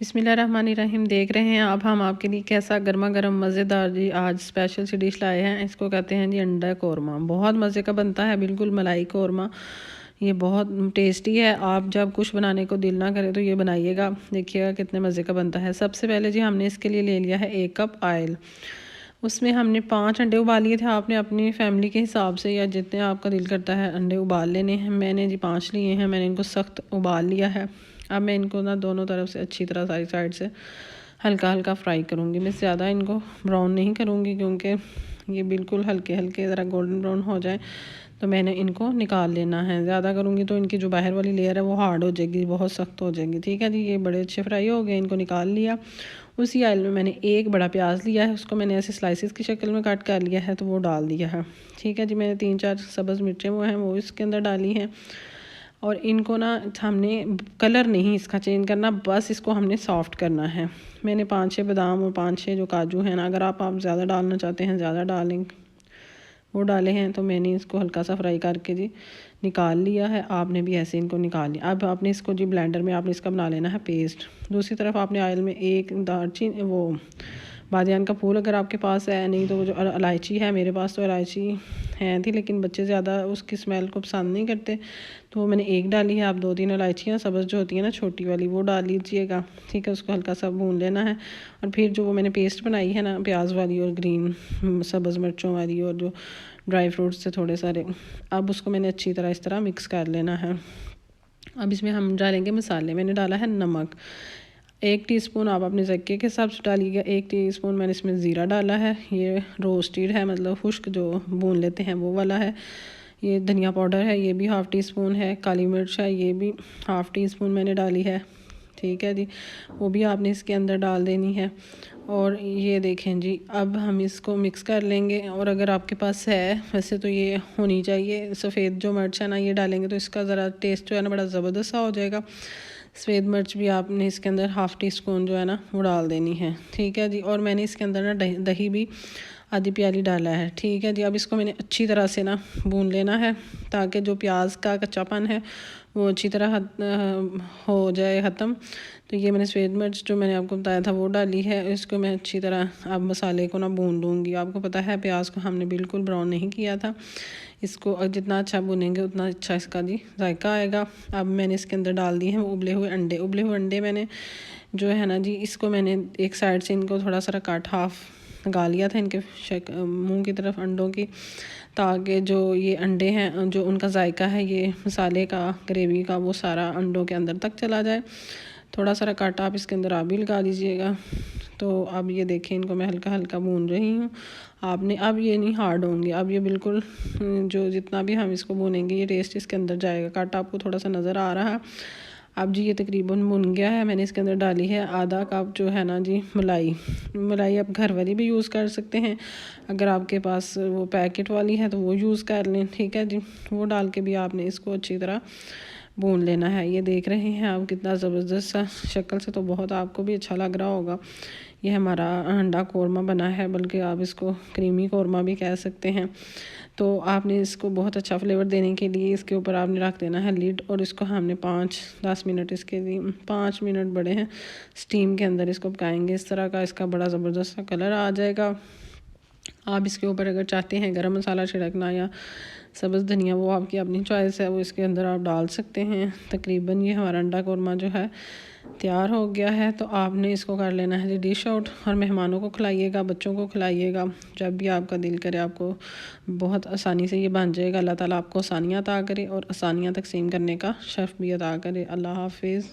बिस्मिल्लाहिर्रहमानिर्रहीम। देख रहे हैं आप हम आपके लिए कैसा गर्मा गर्म मज़ेदार जी आज स्पेशल सी डिश लाए हैं। इसको कहते हैं जी अंडा कौरमा। बहुत मज़े का बनता है, बिल्कुल मलाई कौरमा। ये बहुत टेस्टी है। आप जब कुछ बनाने को दिल ना करे तो ये बनाइएगा, देखिएगा कितने मज़े का बनता है। सबसे पहले जी हमने इसके लिए ले लिया है 1 कप ऑयल। उसमें हमने 5 अंडे उबाल लिए थे। आपने अपनी फैमिली के हिसाब से या जितने आपका दिल करता है अंडे उबाल लेने हैं। मैंने जी 5 लिए हैं। मैंने इनको सख्त उबाल लिया है। अब मैं इनको ना दोनों तरफ से अच्छी तरह सारी साइड से हल्का हल्का फ्राई करूँगी। मैं ज़्यादा इनको ब्राउन नहीं करूँगी, क्योंकि ये बिल्कुल हल्के हल्के ज़रा गोल्डन ब्राउन हो जाए तो मैंने इनको निकाल लेना है। ज़्यादा करूँगी तो इनकी जो बाहर वाली लेयर है वो हार्ड हो जाएगी, बहुत सख्त हो जाएगी। ठीक है जी, ये बड़े अच्छे फ्राई हो गए, इनको निकाल लिया। उसी ऑयल में मैंने एक बड़ा प्याज लिया है, उसको मैंने ऐसे स्लाइसिस की शक्ल में काट कर लिया है, तो वो डाल दिया है। ठीक है जी, मैंने 3-4 सब्ज़ मिर्चें वो हैं वो इसके अंदर डाली हैं। और इनको ना हमने कलर नहीं इसका चेंज करना, बस इसको हमने सॉफ्ट करना है। मैंने 5-6 बादाम और 5-6 जो काजू हैं ना, अगर आप ज़्यादा डालना चाहते हैं ज़्यादा डालें, वो डाले हैं। तो मैंने इसको हल्का सा फ्राई करके जी निकाल लिया है। आपने भी ऐसे इनको निकाल लिया। अब आपने इसको जी ब्लेंडर में आपने इसका बना लेना है पेस्ट। दूसरी तरफ आपने ऑयल में एक दालचीनी, वो बादियान का फूल अगर आपके पास है, नहीं तो वो जो इलायची है, मेरे पास तो इलायची है थी, लेकिन बच्चे ज़्यादा उसकी स्मेल को पसंद नहीं करते, तो मैंने एक डाली है। आप 2-3 इलायचियाँ सब्ज़ जो होती है ना छोटी वाली, वो डाल लीजिएगा। ठीक है, उसको हल्का सा भून लेना है। और फिर जो वो मैंने पेस्ट बनाई है ना प्याज वाली और ग्रीन सब्ज़ मिर्चों वाली और जो ड्राई फ्रूट्स थे थोड़े सारे, अब उसको मैंने अच्छी तरह इस तरह मिक्स कर लेना है। अब इसमें हम डालेंगे मसाले। मैंने डाला है नमक 1 टीस्पून, आप अपने ज़ायके के हिसाब से डालिएगा। 1 टीस्पून मैंने इसमें ज़ीरा डाला है, ये रोस्टेड है, मतलब खुश्क जो भून लेते हैं वो वाला है। ये धनिया पाउडर है, ये भी ½ टीस्पून है। काली मिर्च है, ये भी ½ टीस्पून मैंने डाली है। ठीक है जी, वो भी आपने इसके अंदर डाल देनी है। और ये देखें जी, अब हम इसको मिक्स कर लेंगे। और अगर आपके पास है, वैसे तो ये होनी चाहिए सफ़ेद जो मिर्च है ना, ये डालेंगे तो इसका ज़रा टेस्ट जो है ना बड़ा ज़बरदस्त सा हो जाएगा। सफ़ेद मिर्च भी आपने इसके अंदर ½ टीस्पून जो है ना वो डाल देनी है। ठीक है जी, और मैंने इसके अंदर ना दही भी आधी प्याली डाला है। ठीक है जी, अब इसको मैंने अच्छी तरह से ना भून लेना है, ताकि जो प्याज का कच्चापन है वो अच्छी तरह हो जाए ख़त्म। तो ये मैंने सफ़ेद मिर्च जो मैंने आपको बताया था वो डाली है। इसको मैं अच्छी तरह अब मसाले को ना भून लूँगी। आपको पता है प्याज को हमने बिल्कुल ब्राउन नहीं किया था। इसको जितना अच्छा भुनेंगे उतना अच्छा इसका जी जायका आएगा। अब मैंने इसके अंदर डाल दिए हैं उबले हुए अंडे। उबले हुए अंडे मैंने जो है ना जी, इसको मैंने एक साइड से इनको थोड़ा सा काट हाफ लगा लिया था इनके मुंह की तरफ अंडों की, ताकि जो ये अंडे हैं जो उनका जायका है ये मसाले का ग्रेवी का वो सारा अंडों के अंदर तक चला जाए। थोड़ा सा काटा आप इसके अंदर आप भी लगा दीजिएगा। तो अब ये देखें, इनको मैं हल्का हल्का भून रही हूँ। आपने अब ये नहीं हार्ड होंगे, अब ये बिल्कुल जो जितना भी हम इसको भूनेंगे ये टेस्ट इसके अंदर जाएगा। काटा आपको थोड़ा सा नज़र आ रहा है। अब जी ये तकरीबन भुन गया है। मैंने इसके अंदर डाली है आधा कप जो है ना जी मलाई। मलाई आप घर वाली भी यूज़ कर सकते हैं, अगर आपके पास वो पैकेट वाली है तो वो यूज़ कर लें। ठीक है जी, वो डाल के भी आपने इसको अच्छी तरह भून लेना है। ये देख रहे हैं आप कितना ज़बरदस्त सा, शक्ल से तो बहुत आपको भी अच्छा लग रहा होगा। ये हमारा अंडा कौरमा बना है, बल्कि आप इसको क्रीमी कौरमा भी कह सकते हैं। तो आपने इसको बहुत अच्छा फ्लेवर देने के लिए इसके ऊपर आपने रख देना है लिड, और इसको हमने 5-10 मिनट इसके लिए 5 मिनट बड़े हैं स्टीम के अंदर इसको पकाएंगे। इस तरह का इसका बड़ा ज़बरदस्त सा कलर आ जाएगा। आप इसके ऊपर अगर चाहते हैं गरम मसाला छिड़कना या सब्ज़ धनिया, वो आपकी अपनी चॉइस है, वो इसके अंदर आप डाल सकते हैं। तकरीबन ये हमारा अंडा कौरमा जो है तैयार हो गया है। तो आपने इसको कर लेना है जी डिश आउट, और मेहमानों को खिलाइएगा, बच्चों को खिलाइएगा, जब भी आपका दिल करे। आपको बहुत आसानी से ये बन जाएगा। अल्लाह ताला आपको आसानियाँ अता करे और आसानियाँ तकसीम करने का शर्फ भी अता करे। अल्लाह हाफिज़।